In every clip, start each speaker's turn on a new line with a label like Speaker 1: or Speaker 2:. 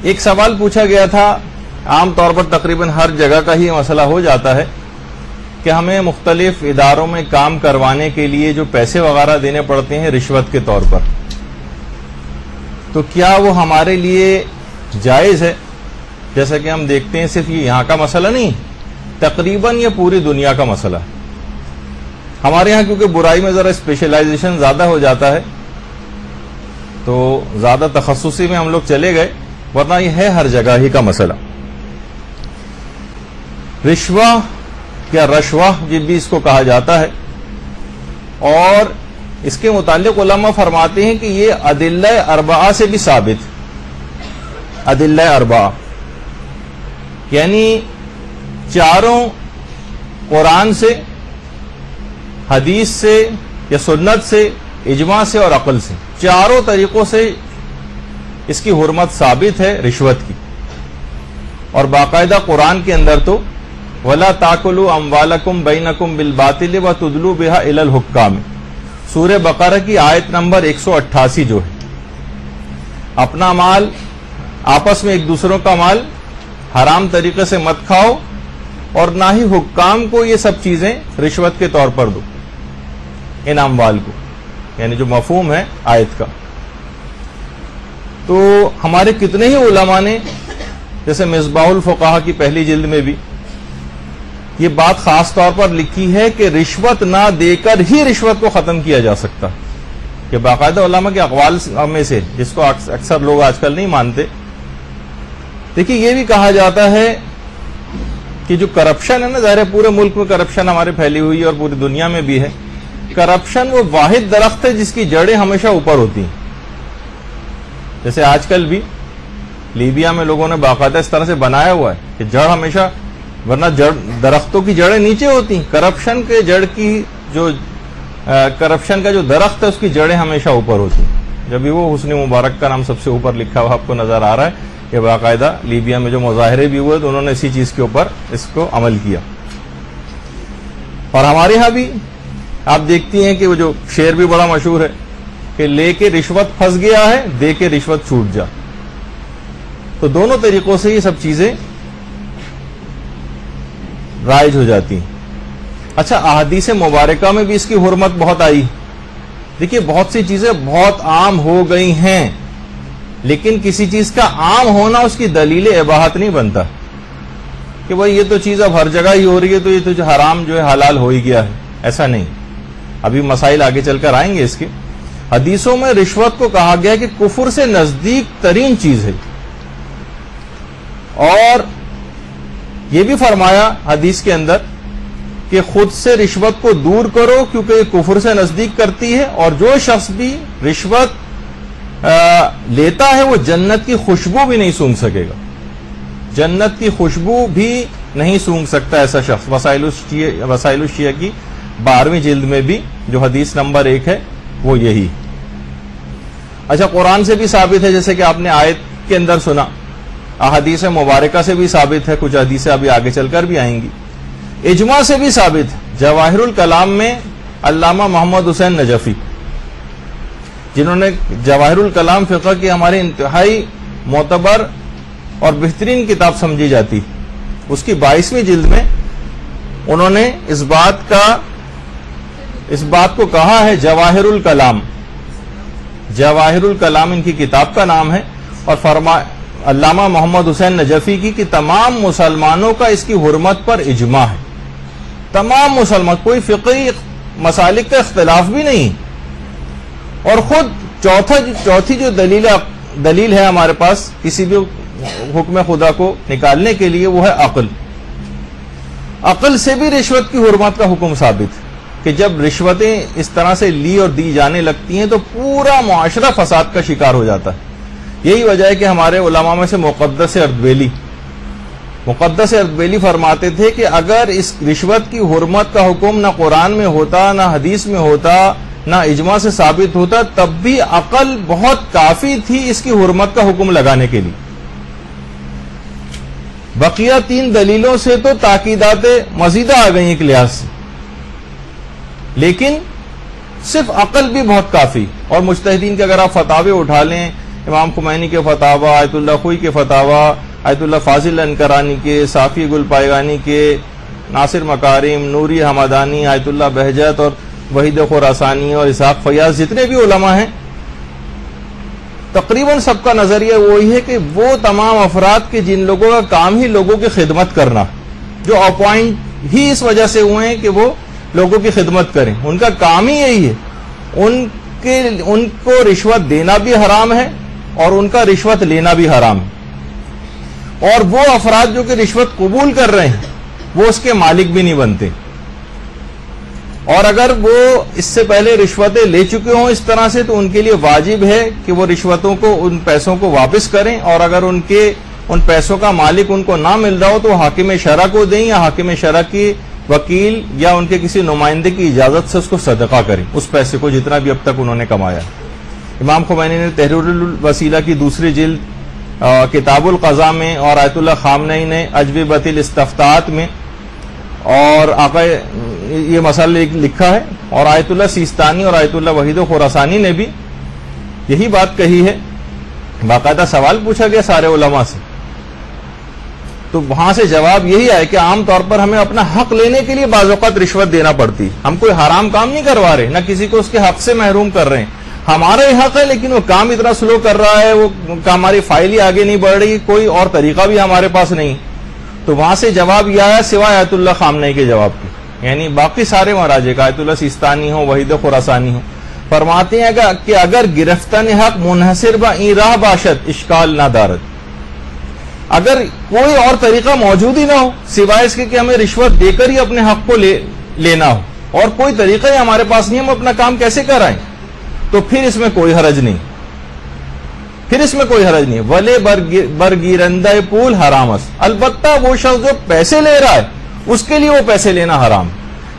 Speaker 1: ایک سوال پوچھا گیا تھا، عام طور پر تقریباً ہر جگہ کا ہی مسئلہ ہو جاتا ہے کہ ہمیں مختلف اداروں میں کام کروانے کے لیے جو پیسے وغیرہ دینے پڑتے ہیں رشوت کے طور پر، تو کیا وہ ہمارے لیے جائز ہے؟ جیسا کہ ہم دیکھتے ہیں صرف یہ یہاں کا مسئلہ نہیں، تقریباً یہ پوری دنیا کا مسئلہ ہے۔ ہمارے یہاں کیونکہ برائی میں ذرا اسپیشلائزیشن زیادہ ہو جاتا ہے تو زیادہ تخصصی میں ہم لوگ چلے گئے، ورنہ یہ ہے ہر جگہ ہی کا مسئلہ۔ رشوہ یا رشوہ بھی اس کو کہا جاتا ہے، اور اس کے متعلق علماء فرماتے ہیں کہ یہ ادلہ اربعہ سے بھی ثابت، ادلہ اربعہ یعنی چاروں، قرآن سے، حدیث سے یا سنت سے، اجماع سے اور عقل سے، چاروں طریقوں سے اس کی حرمت ثابت ہے رشوت کی۔ اور باقاعدہ قرآن کے اندر تو وَلَا تَأْكُلُوا أَمْوَالَكُمْ بَيْنَكُمْ بِالْبَاطِلِ وَتُدْلُوا بِهَا إِلَى الْحُكَّامِ، سورہ بقرہ کی آیت نمبر 188 جو ہے، اپنا مال، آپس میں ایک دوسروں کا مال حرام طریقے سے مت کھاؤ، اور نہ ہی حکام کو یہ سب چیزیں رشوت کے طور پر دو، ان اموال کو، یعنی جو مفہوم ہے آیت کا۔ تو ہمارے کتنے ہی علماء نے، جیسے مصباح الفقہا کی پہلی جلد میں بھی یہ بات خاص طور پر لکھی ہے کہ رشوت نہ دے کر ہی رشوت کو ختم کیا جا سکتا، کہ باقاعدہ علماء کے اقوال میں سے، جس کو اکثر لوگ آج کل نہیں مانتے۔ دیکھیے یہ بھی کہا جاتا ہے کہ جو کرپشن ہے نا، ظاہر ہے پورے ملک میں کرپشن ہمارے پھیلی ہوئی ہے اور پوری دنیا میں بھی ہے۔ کرپشن وہ واحد درخت ہے جس کی جڑیں ہمیشہ اوپر ہوتی ہیں، جیسے آج کل بھی لیبیا میں لوگوں نے باقاعدہ اس طرح سے بنایا ہوا ہے کہ جڑ ہمیشہ، ورنہ درختوں کی جڑیں نیچے ہوتی ہیں، کرپشن کے جڑ کی جو کرپشن کا جو درخت ہے اس کی جڑیں ہمیشہ اوپر ہوتی ہیں۔ جب بھی وہ حسنی مبارک کا نام سب سے اوپر لکھا ہوا آپ کو نظر آ رہا ہے کہ باقاعدہ لیبیا میں جو مظاہرے بھی ہوئے تو انہوں نے اسی چیز کے اوپر اس کو عمل کیا۔ اور ہمارے ہاں بھی آپ دیکھتی ہیں کہ وہ جو شعر بھی بڑا مشہور ہے کہ لے کے رشوت پھنس گیا ہے، دے کے رشوت چھوٹ جا۔ تو دونوں طریقوں سے یہ سب چیزیں رائج ہو جاتی ہیں۔ اچھا، احادیث مبارکہ میں بھی اس کی حرمت بہت آئی۔ دیکھیے بہت سی چیزیں بہت عام ہو گئی ہیں، لیکن کسی چیز کا عام ہونا اس کی دلیل اباحت نہیں بنتا کہ بھائی یہ تو چیز اب ہر جگہ ہی ہو رہی ہے تو یہ تو حرام جو ہے حلال ہو ہی گیا ہے، ایسا نہیں۔ ابھی مسائل آگے چل کر آئیں گے اس کے۔ حدیثوں میں رشوت کو کہا گیا کہ کفر سے نزدیک ترین چیز ہے، اور یہ بھی فرمایا حدیث کے اندر کہ خود سے رشوت کو دور کرو کیونکہ یہ کفر سے نزدیک کرتی ہے، اور جو شخص بھی رشوت لیتا ہے وہ جنت کی خوشبو بھی نہیں سونگھ سکے گا، جنت کی خوشبو بھی نہیں سونگھ سکتا ایسا شخص۔ وسائل الشیعہ کی 12ویں جلد میں بھی جو حدیث نمبر 1 ہے وہ یہی۔ اچھا، قرآن سے بھی ثابت ہے، جیسے کہ آپ نے آیت کے اندر سنا، احادیث مبارکہ سے بھی ثابت ہے، کچھ حدیثیں ابھی آگے چل کر بھی آئیں گی، اجماع سے بھی ثابت ہے۔ جواہر الکلام میں علامہ محمد حسین نجفی، جنہوں نے جواہر الکلام فقہ کی ہماری انتہائی معتبر اور بہترین کتاب سمجھی جاتی، اس کی 22ویں جلد میں انہوں نے اس بات کو کہا ہے، جواہر الکلام، جواہر الکلام ان کی کتاب کا نام ہے، اور علامہ محمد حسین نجفی کی کہ تمام مسلمانوں کا اس کی حرمت پر اجماع ہے، تمام مسلمان، کوئی فقہی مسالک کا اختلاف بھی نہیں۔ اور خود چوتھی جو دلیل ہے ہمارے پاس کسی بھی حکم خدا کو نکالنے کے لیے وہ ہے عقل۔ عقل سے بھی رشوت کی حرمت کا حکم ثابت کہ جب رشوتیں اس طرح سے لی اور دی جانے لگتی ہیں تو پورا معاشرہ فساد کا شکار ہو جاتا ہے۔ یہی وجہ ہے کہ ہمارے علماء میں سے مقدس اردبیلی فرماتے تھے کہ اگر اس رشوت کی حرمت کا حکم نہ قرآن میں ہوتا، نہ حدیث میں ہوتا، نہ اجماع سے ثابت ہوتا، تب بھی عقل بہت کافی تھی اس کی حرمت کا حکم لگانے کے لیے۔ بقیہ 3 دلیلوں سے تو تاکیدات مزیدہ آ گئی ایک لحاظ سے، لیکن صرف عقل بھی بہت کافی۔ اور مجتہدین کے اگر آپ فتاوے اٹھا لیں امام خمینی کے فتاوا، آیت اللہ خوئی کے فتاوا، آیت اللہ فاضل انکرانی کے، صافی گل پائگانی کے، ناصر مکارم، نوری حمدانی، آیت اللہ بہجت اور وحید خراسانی اور اسحاق فیاض، جتنے بھی علماء ہیں تقریباً سب کا نظریہ وہی ہے کہ وہ تمام افراد کے جن لوگوں کا کام ہی لوگوں کی خدمت کرنا، جو اپوائنٹ ہی اس وجہ سے ہوئے ہیں کہ وہ لوگوں کی خدمت کریں، ان کا کام ہی یہی ہے، ان کو رشوت دینا بھی حرام ہے اور ان کا رشوت لینا بھی حرام ہے، اور وہ افراد جو کہ رشوت قبول کر رہے ہیں وہ اس کے مالک بھی نہیں بنتے، اور اگر وہ اس سے پہلے رشوتیں لے چکے ہوں اس طرح سے تو ان کے لیے واجب ہے کہ وہ رشوتوں کو، ان پیسوں کو واپس کریں، اور اگر ان پیسوں کا مالک ان کو نہ مل رہا ہو تو حاکم شرع کو دیں، یا حاکم شرع کی وکیل یا ان کے کسی نمائندے کی اجازت سے اس کو صدقہ کریں، اس پیسے کو جتنا بھی اب تک انہوں نے کمایا۔ امام خمینی نے تحریر الوسیلہ کی دوسری جلد کتاب القضاء میں، اور آیت اللہ خامنئی نے اجوبۃ الاستفتاءات میں اور آقا یہ مسئلہ لکھا ہے، اور آیت اللہ سیستانی اور آیت اللہ وحید خراسانی نے بھی یہی بات کہی ہے۔ باقاعدہ سوال پوچھا گیا سارے علماء سے، تو وہاں سے جواب یہی آئے کہ عام طور پر ہمیں اپنا حق لینے کے لیے بعض اوقات رشوت دینا پڑتی، ہم کوئی حرام کام نہیں کروا رہے، نہ کسی کو اس کے حق سے محروم کر رہے ہیں، ہمارا ہی حق ہے لیکن وہ کام اتنا سلو کر رہا ہے، وہ ہماری فائل ہی آگے نہیں بڑھ رہی، کوئی اور طریقہ بھی ہمارے پاس نہیں، تو وہاں سے جواب یہ آیا سوائے آیت اللہ خامنئی کے جواب کی، یعنی باقی سارے مراجع کا، آیت اللہ سیستانی ہو، وحید خراسانی ہو، فرماتے ہیں کہ اگر گرفتن حق منحصر با این راہ باشد اشکال نہ دارد، اگر کوئی اور طریقہ موجود ہی نہ ہو سوائے اس کے کہ ہمیں رشوت دے کر ہی اپنے حق کو لینا ہو، اور کوئی طریقہ ہی ہمارے پاس نہیں، ہم اپنا کام کیسے کرائیں، تو پھر اس میں کوئی حرج نہیں، ولے برگیرندہ پول حرام است، البتہ وہ شخص جو پیسے لے رہا ہے اس کے لیے وہ پیسے لینا حرام،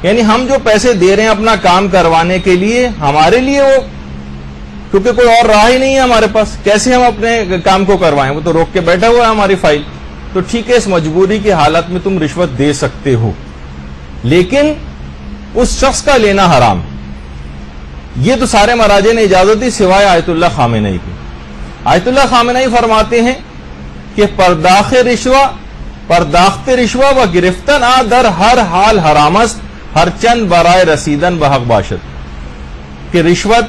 Speaker 1: یعنی ہم جو پیسے دے رہے ہیں اپنا کام کروانے کے لیے، ہمارے لیے وہ، کیونکہ کوئی اور راہ ہی نہیں ہے ہمارے پاس، کیسے ہم اپنے کام کو کروائیں، وہ تو روک کے بیٹھا ہوا ہے ہماری فائل، تو ٹھیک ہے اس مجبوری کی حالت میں تم رشوت دے سکتے ہو، لیکن اس شخص کا لینا حرام۔ یہ تو سارے مراجع نے اجازت دی سوائے آیت اللہ خامنئی کی۔ آیت اللہ خامنئی فرماتے ہیں کہ پرداخت رشوہ و گرفتن در ہر حال حرام است، ہر چند برائے رسیدن بحق باشد، کہ رشوت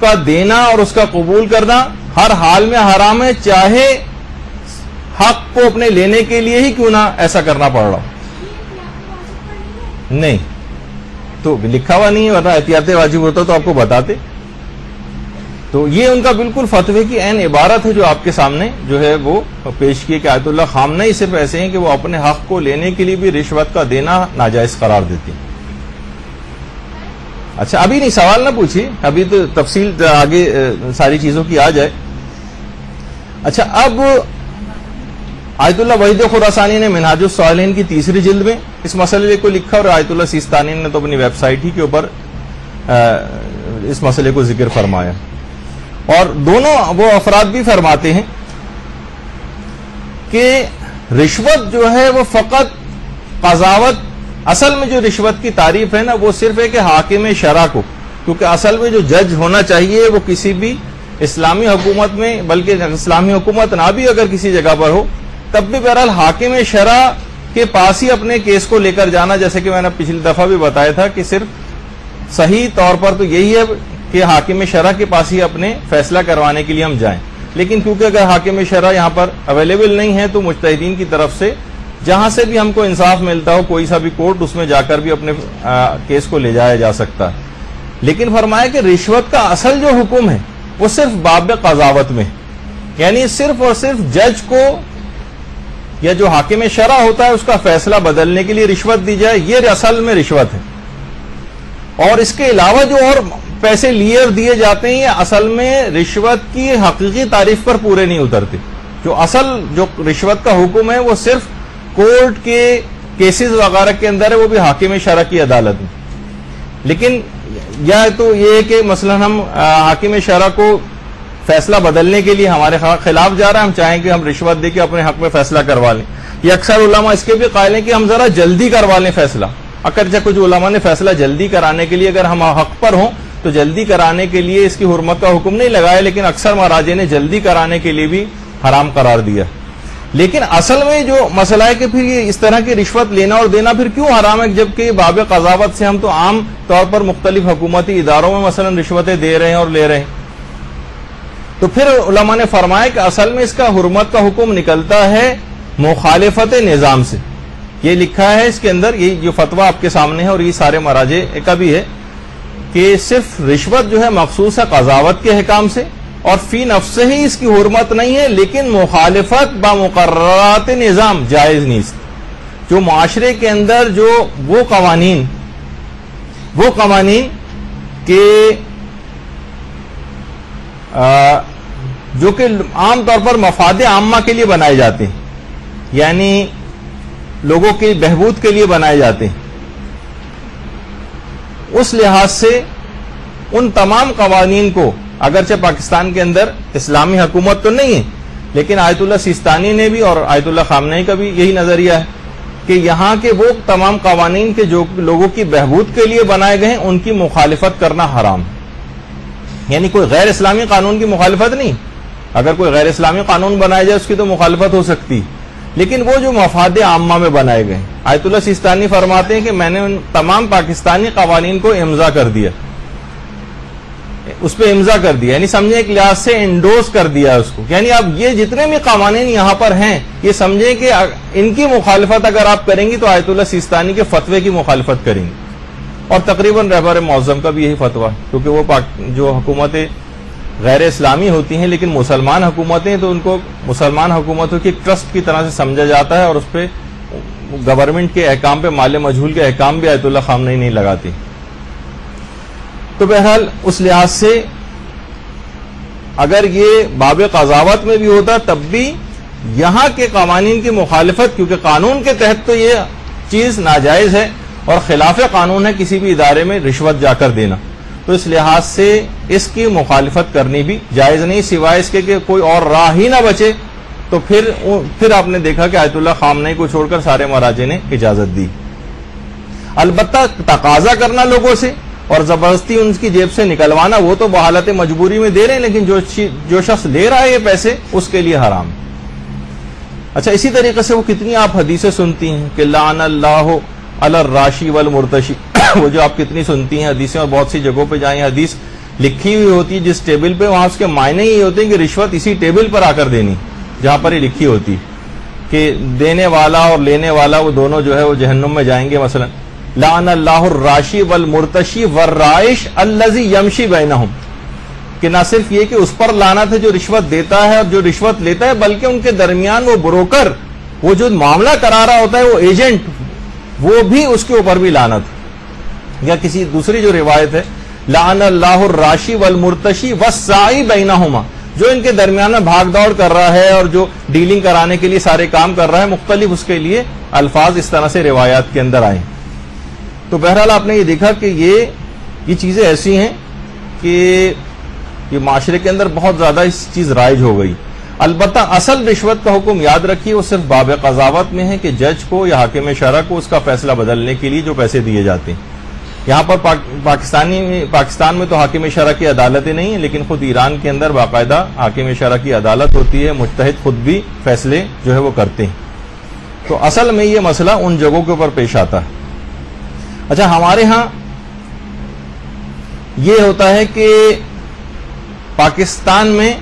Speaker 1: کا دینا اور اس کا قبول کرنا ہر حال میں حرام ہے، چاہے حق کو اپنے لینے کے لیے ہی کیوں نہ ایسا کرنا پڑ رہا نہیں، تو لکھا ہوا نہیں ہے، ورنہ احتیاط واجب ہوتا تو آپ کو بتاتے۔ تو یہ ان کا بالکل فتوے کی عین عبارت ہے جو آپ کے سامنے جو ہے وہ پیش کی کہ آیت اللہ خامنئی صرف ایسے ہیں کہ وہ اپنے حق کو لینے کے لیے بھی رشوت کا دینا ناجائز قرار دیتی ہیں۔ اچھا ابھی نہیں، سوال نہ پوچھیے، ابھی تو تفصیل آگے ساری چیزوں کی آ جائے۔ اچھا اب آیت اللہ وحید خراسانی نے منہاج الصالحین کی تیسری جلد میں اس مسئلے کو لکھا، اور آیت اللہ سیستانی نے تو اپنی ویب سائٹ ہی کے اوپر اس مسئلے کو ذکر فرمایا، اور دونوں وہ افراد بھی فرماتے ہیں کہ رشوت جو ہے وہ فقط قضاوت، اصل میں جو رشوت کی تعریف ہے نا وہ صرف ہے کہ حاکم شرع کو، کیونکہ اصل میں جو جج ہونا چاہیے وہ کسی بھی اسلامی حکومت میں، بلکہ اسلامی حکومت نہ بھی اگر کسی جگہ پر ہو تب بھی بہرحال حاکم شرع کے پاس ہی اپنے کیس کو لے کر جانا، جیسے کہ میں نے پچھلی دفعہ بھی بتایا تھا کہ صرف صحیح طور پر تو یہی ہے کہ حاکم شرع کے پاس ہی اپنے فیصلہ کروانے کے لیے ہم جائیں، لیکن کیونکہ اگر حاکم شرع یہاں پر اویلیبل نہیں ہے تو مجتہدین کی طرف سے جہاں سے بھی ہم کو انصاف ملتا ہو، کوئی سا بھی کورٹ، اس میں جا کر بھی اپنے کیس کو لے جایا جا سکتا ہے۔ لیکن فرمایا کہ رشوت کا اصل جو حکم ہے وہ صرف باب قضاوت میں، یعنی صرف اور صرف جج کو یا جو حاکم شرع ہوتا ہے اس کا فیصلہ بدلنے کے لیے رشوت دی جائے، یہ اصل میں رشوت ہے، اور اس کے علاوہ جو اور پیسے لیے اور دیے جاتے ہیں یہ اصل میں رشوت کی حقیقی تعریف پر پورے نہیں اترتے۔ جو اصل جو رشوت کا حکم ہے وہ صرف کورٹ کے کیسز وغیرہ کے اندر ہے، وہ بھی حاکم شرع کی عدالت میں، لیکن یا تو یہ ہے کہ مثلا ہم حاکم شرع کو فیصلہ بدلنے کے لیے ہمارے خلاف جا رہا ہے، ہم چاہیں کہ ہم رشوت دے کے اپنے حق میں فیصلہ کروا لیں، یہ اکثر علماء اس کے بھی قائل ہیں کہ ہم ذرا جلدی کروا لیں فیصلہ، اگرچہ کچھ علماء نے فیصلہ جلدی کرانے کے لیے اگر ہم حق پر ہوں تو جلدی کرانے کے لیے اس کی حرمت کا حکم نہیں لگایا، لیکن اکثر مراجع نے جلدی کرانے کے لیے بھی حرام قرار دیا۔ لیکن اصل میں جو مسئلہ ہے کہ پھر یہ اس طرح کی رشوت لینا اور دینا پھر کیوں حرام ہے، جبکہ باب قضاوت سے ہم تو عام طور پر مختلف حکومتی اداروں میں مثلا رشوتیں دے رہے ہیں اور لے رہے ہیں۔ تو پھر علماء نے فرمایا کہ اصل میں اس کا حرمت کا حکم نکلتا ہے مخالفت نظام سے۔ یہ لکھا ہے اس کے اندر، یہ جو فتویٰ آپ کے سامنے ہے اور یہ سارے مراجع کا بھی ہے، کہ صرف رشوت جو ہے مخصوص ہے قضاوت کے احکام سے، اور فی نفس ہی اس کی حرمت نہیں ہے، لیکن مخالفت با مقررات نظام جائز نہیں۔ جو معاشرے کے اندر جو وہ قوانین کہ جو کہ عام طور پر مفاد عامہ کے لیے بنائے جاتے ہیں، یعنی لوگوں کی بہبود کے لیے بنائے جاتے ہیں، اس لحاظ سے ان تمام قوانین کو، اگرچہ پاکستان کے اندر اسلامی حکومت تو نہیں ہے، لیکن آیت اللہ سیستانی نے بھی اور آیت اللہ خامنہئی کا بھی یہی نظریہ ہے کہ یہاں کے وہ تمام قوانین کے جو لوگوں کی بہبود کے لیے بنائے گئے ہیں ان کی مخالفت کرنا حرام، یعنی کوئی غیر اسلامی قانون کی مخالفت نہیں۔ اگر کوئی غیر اسلامی قانون بنایا جائے اس کی تو مخالفت ہو سکتی، لیکن وہ جو مفاد عامہ میں بنائے گئے، آیت اللہ سیستانی فرماتے ہیں کہ میں نے ان تمام پاکستانی قوانین کو امضا کر دیا، اس پہ امضا کر دیا، یعنی سمجھیں ایک لحاظ سے انڈوز کر دیا اس کو، یعنی اب یہ جتنے بھی قوانین یہاں پر ہیں یہ سمجھیں کہ ان کی مخالفت اگر آپ کریں گی تو آیت اللہ سیستانی کے فتوے کی مخالفت کریں گی۔ اور تقریباً رہبر معظم کا بھی یہی فتویٰ، کیونکہ وہ جو حکومتیں غیر اسلامی ہوتی ہیں لیکن مسلمان حکومتیں، تو ان کو مسلمان حکومتوں کی ٹرسٹ کی طرح سے سمجھا جاتا ہے، اور اس پہ گورنمنٹ کے احکام پہ مال مجہول کے احکام بھی آیت اللہ خامنہئی نہیں لگاتی۔ تو بہرحال اس لحاظ سے اگر یہ باب قضاوت میں بھی ہوتا تب بھی یہاں کے قوانین کی مخالفت، کیونکہ قانون کے تحت تو یہ چیز ناجائز ہے اور خلاف قانون ہے کسی بھی ادارے میں رشوت جا کر دینا، تو اس لحاظ سے اس کی مخالفت کرنی بھی جائز نہیں، سوائے اس کے کہ کوئی اور راہ ہی نہ بچے، تو پھر آپ نے دیکھا کہ آیت اللہ خامنہئی کو چھوڑ کر سارے مراجع نے اجازت دی۔ البتہ تقاضا کرنا لوگوں سے اور زبردستی ان کی جیب سے نکلوانا، وہ تو بحالت مجبوری میں دے رہے ہیں، لیکن جو شخص لے رہا ہے یہ پیسے اس کے لیے حرام۔ اچھا، اسی طریقے سے وہ کتنی آپ حدیثیں سنتی ہیں کہ لعن اللہ علی الراشی والمرتشی، وہ جو آپ کتنی سنتی ہیں حدیثیں، اور بہت سی جگہوں پہ جائیں حدیث لکھی ہوئی ہوتی ہے جس ٹیبل پہ، وہاں اس کے معنی یہ ہوتے ہیں کہ رشوت اسی ٹیبل پر آ کر دینی، جہاں پر یہ لکھی ہوتی کہ دینے والا اور لینے والا وہ دونوں جو ہے وہ جہنم میں جائیں گے۔ مثلا لعن اللہ الراشی والمرتشی والرائش الذی یمشی بینہم، کہ نہ صرف یہ کہ اس پر لعنت ہے جو رشوت دیتا ہے اور جو رشوت لیتا ہے، بلکہ ان کے درمیان وہ بروکر، وہ جو معاملہ کرا رہا ہوتا ہے، وہ ایجنٹ، وہ بھی اس کے اوپر بھی لعنت۔ یا کسی دوسری جو روایت ہے لعن اللہ الراشی والمرتشی والساعی بینہما، جو ان کے درمیان میں بھاگ دوڑ کر رہا ہے اور جو ڈیلنگ کرانے کے لیے سارے کام کر رہا ہے، مختلف اس کے لیے الفاظ اس طرح سے روایات کے اندر آئے۔ تو بہرحال آپ نے یہ دیکھا کہ یہ چیزیں ایسی ہیں کہ یہ معاشرے کے اندر بہت زیادہ اس چیز رائج ہو گئی۔ البتہ اصل رشوت کا حکم یاد رکھیے وہ صرف باب قضاوت میں ہے کہ جج کو یا حاکم شرع کو اس کا فیصلہ بدلنے کے لیے جو پیسے دیے جاتے ہیں۔ یہاں پر پاکستان میں تو حاکم شرع کی عدالتیں نہیں ہیں، لیکن خود ایران کے اندر باقاعدہ حاکم شرع کی عدالت ہوتی ہے، مجتہد خود بھی فیصلے جو ہے وہ کرتے ہیں۔ تو اصل میں یہ مسئلہ ان جگہوں کے اوپر پیش آتا ہے۔ اچھا، ہمارے ہاں یہ ہوتا ہے کہ پاکستان میں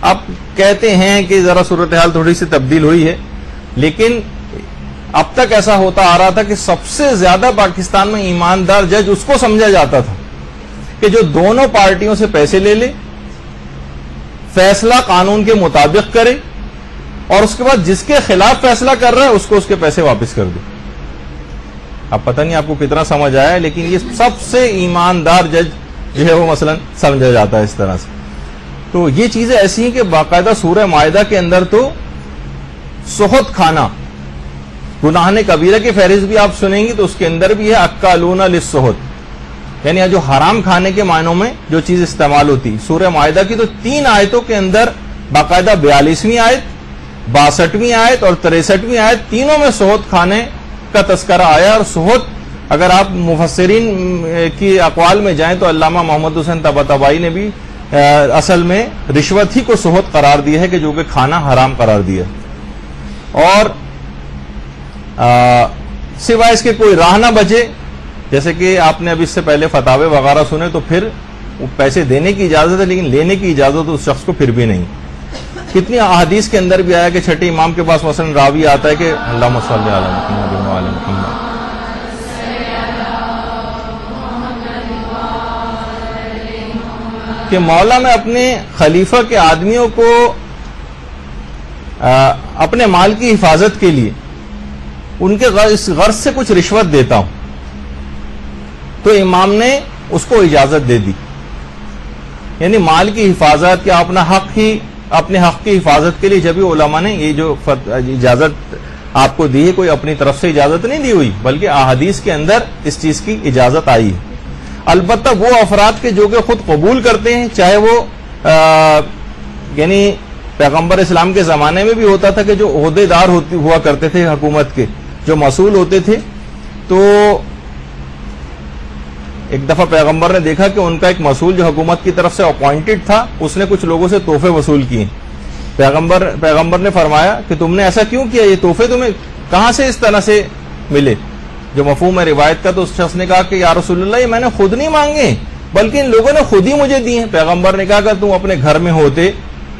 Speaker 1: اب کہتے ہیں کہ ذرا صورتحال تھوڑی سی تبدیل ہوئی ہے، لیکن اب تک ایسا ہوتا آ رہا تھا کہ سب سے زیادہ پاکستان میں ایماندار جج اس کو سمجھا جاتا تھا کہ جو دونوں پارٹیوں سے پیسے لے لے، فیصلہ قانون کے مطابق کرے، اور اس کے بعد جس کے خلاف فیصلہ کر رہا ہے اس کو اس کے پیسے واپس کر دے۔ اب پتہ نہیں آپ کو کتنا سمجھ آیا ہے، لیکن یہ سب سے ایماندار جج جو ہے وہ مثلا سمجھا جاتا ہے اس طرح سے۔ تو یہ چیزیں ایسی ہیں کہ باقاعدہ سورہ مائدہ کے اندر تو سحت کھانا، گناہ کبیرہ کی فہرست بھی آپ سنیں گی تو اس کے اندر بھی ہے اکالون للسحت، یعنی جو حرام کھانے کے معنوں میں جو چیز استعمال ہوتی۔ سورہ مائدہ کی تو 3 آیتوں کے اندر باقاعدہ 42ویں آیت، 62ویں آیت اور 63ویں آیت، تینوں میں سحت کھانے کا تذکرہ آیا، اور سحت اگر آپ مفسرین کی اقوال میں جائیں تو علامہ محمد حسین طباطبائی نے بھی اصل میں رشوت ہی کو صحت قرار دی ہے کہ جو کہ کھانا حرام قرار دیا. اور سوائے اس کے کوئی راہ نہ بچے، جیسے کہ آپ نے ابھی اس سے پہلے فتاوے وغیرہ سنے، تو پھر پیسے دینے کی اجازت ہے لیکن لینے کی اجازت اس شخص کو پھر بھی نہیں. کتنی احادیث کے اندر بھی آیا کہ چھٹے امام کے پاس مثلا راوی آتا ہے کہ اللہم صلی علی محمد و علی محمد، کہ مولا میں اپنے خلیفہ کے آدمیوں کو اپنے مال کی حفاظت کے لیے ان کے اس غرض سے کچھ رشوت دیتا ہوں. تو امام نے اس کو اجازت دے دی، یعنی مال کی حفاظت یا اپنے حق کی حفاظت کے لیے جب علماء نے یہ جو اجازت آپ کو دی ہے، کوئی اپنی طرف سے اجازت نہیں دی ہوئی بلکہ احادیث کے اندر اس چیز کی اجازت آئی ہے. البتہ وہ افراد کے جو کہ خود قبول کرتے ہیں، چاہے وہ یعنی پیغمبر اسلام کے زمانے میں بھی ہوتا تھا کہ جو عہدے دار ہوا کرتے تھے حکومت کے، جو مسئول ہوتے تھے، تو ایک دفعہ پیغمبر نے دیکھا کہ ان کا ایک مسئول جو حکومت کی طرف سے اپوائنٹڈ تھا، اس نے کچھ لوگوں سے تحفے وصول کیے. پیغمبر نے فرمایا کہ تم نے ایسا کیوں کیا، یہ تحفے تمہیں کہاں سے اس طرح سے ملے؟ جو مفہوم ہے روایت کا، تو اس شخص نے کہا کہ یا رسول اللہ، یہ میں نے خود نہیں مانگے بلکہ ان لوگوں نے خود ہی مجھے دی ہیں. پیغمبر نے کہا اگر تم اپنے گھر میں ہوتے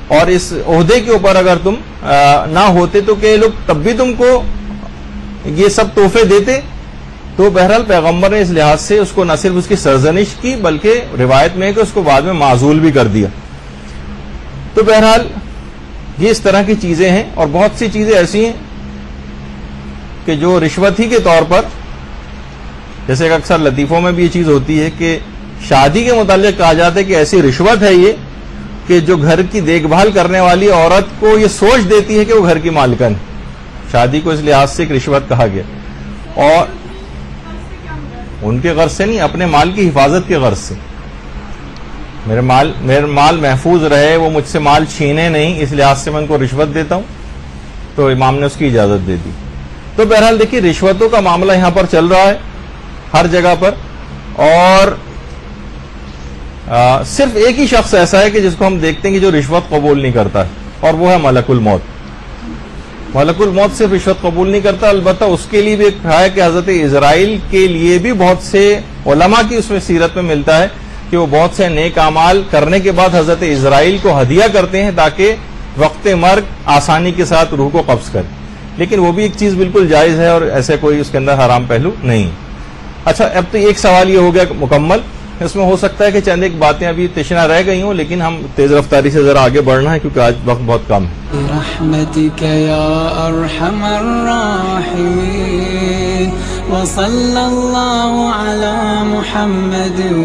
Speaker 1: اور اس عہدے کے اوپر اگر تم نہ ہوتے تو کہ لوگ تب بھی تم کو یہ سب تحفے دیتے. تو بہرحال پیغمبر نے اس لحاظ سے اس کو نہ صرف اس کی سرزنش کی بلکہ روایت میں ہے کہ اس کو بعد میں معزول بھی کر دیا. تو بہرحال یہ اس طرح کی چیزیں ہیں، اور بہت سی چیزیں ایسی ہیں کہ جو رشوت ہی کے طور پر، جیسے کہ اکثر لطیفوں میں بھی یہ چیز ہوتی ہے کہ شادی کے متعلق کہا جاتا ہے کہ ایسی رشوت ہے یہ کہ جو گھر کی دیکھ بھال کرنے والی عورت کو یہ سوچ دیتی ہے کہ وہ گھر کی مالکن. شادی کو اس لحاظ سے ایک رشوت کہا گیا، اور ان کے غرض سے نہیں، اپنے مال کی حفاظت کے غرض سے. میرا مال محفوظ رہے، وہ مجھ سے مال چھینے نہیں، اس لحاظ سے میں ان کو رشوت دیتا ہوں. تو امام نے اس کی اجازت دے دی. تو بہرحال دیکھیے رشوتوں کا معاملہ یہاں پر چل رہا ہے ہر جگہ پر، اور صرف ایک ہی شخص ایسا ہے کہ جس کو ہم دیکھتے ہیں کہ جو رشوت قبول نہیں کرتا ہے، اور وہ ہے ملک الموت. ملک الموت صرف رشوت قبول نہیں کرتا. البتہ اس کے لیے بھی ایک ہے کہ حضرت اسرائیل کے لیے بھی بہت سے علماء کی اس میں سیرت میں ملتا ہے کہ وہ بہت سے نیک اعمال کرنے کے بعد حضرت اسرائیل کو ہدیہ کرتے ہیں تاکہ وقت مرگ آسانی کے ساتھ روح کو قبض کرے. لیکن وہ بھی ایک چیز بالکل جائز ہے اور ایسے کوئی اس کے اندر حرام پہلو نہیں. اچھا، اب تو ایک سوال یہ ہو گیا مکمل. اس میں ہو سکتا ہے کہ چند ایک باتیں ابھی تشنا رہ گئی ہوں، لیکن ہم تیز رفتاری سے ذرا آگے بڑھنا ہے کیونکہ آج وقت بہت کم ہے.
Speaker 2: برحمتک یا ارحم الراحمین وصلی اللہ علی محمد و